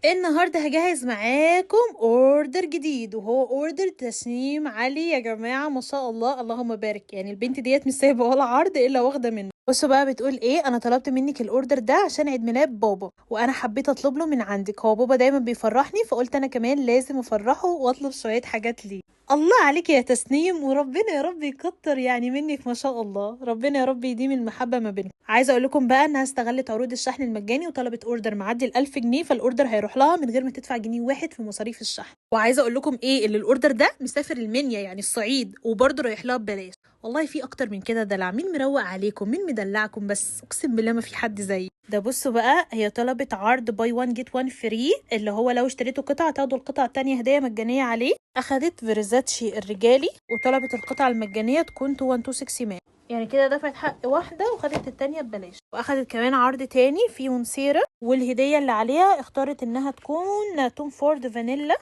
النهارده هجهز معاكم اوردر جديد، وهو اوردر تسنيم علي يا جماعه، ما شاء الله اللهم بارك. يعني البنت ديت مش سايبه ولا عرض الا واخده منه. بصوا بقى بتقول ايه: انا طلبت منك الاوردر ده عشان عيد ميلاد بابا، وانا حبيت اطلب له من عندك. هو بابا دايما بيفرحني، فقلت انا كمان لازم افرحه واطلب شويه حاجات ليه. الله عليك يا تسنيم، وربنا يا رب يكتر يعني منك، ما شاء الله. ربنا يا رب يديم المحبه ما بينكم. عايزه اقول لكم بقى انها استغلت عروض الشحن المجاني وطلبت اوردر معدي ال1000 جنيه، فالاوردر هيروح لها من غير ما تدفع جنيه واحد في مصاريف الشحن. وعايزه اقول لكم ايه، اللي الاوردر ده مسافر المنيا يعني الصعيد، وبرضه رايح لها ببلاش. والله في اكتر من كده دلع. مين مروق عليكم؟ مين مدلعكم؟ بس اقسم بالله ما في حد زيي. ده بصوا بقى، هي طلبت عرض باي 1 جيت 1 فري، اللي هو لو اشتريتوا قطعه تاخدوا القطعه التانية هديه مجانيه عليه. اخدت فيرزاتشي الرجالي، وطلبت القطعه المجانيه تكون 2126 مان. يعني كده دفعت حق واحدة وخدت التانية ببلاش. واخدت كمان عرض تاني في ونسيرة، والهدية اللي عليها اختارت انها تكون توم فورد فانيلا،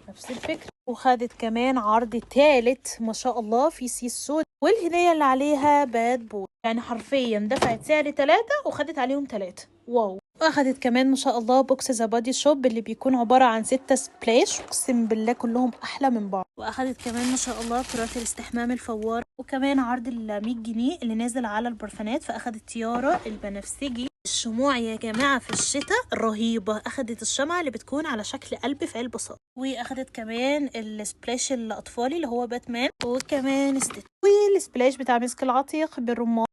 نفس الفكرة. وخدت كمان عرض تالت ما شاء الله في سيس سود، والهدية اللي عليها باد بوي. يعني حرفيا دفعت سعر 3 وخدت عليهم 3. واو. واخدت كمان ما شاء الله بوكس ذا بادي شوب، اللي بيكون عبارة عن 6 سبلاش، اقسم بالله كلهم احلى من بعض. واخدت كمان ما شاء الله كرات الاستحمام الفوار، وكمان عرض ال100 جنيه اللي نازل على البرفانات. فاخدت تيارة البنفسجي. الشموع يا جماعة في الشتاء رهيبة. اخدت الشمعة اللي بتكون على شكل قلب في علبة صاج، واخدت كمان السبلاش الاطفالي اللي هو باتمان، وكمان ستيتش، والسبلاش بتاع مسك العتيق بالرمان.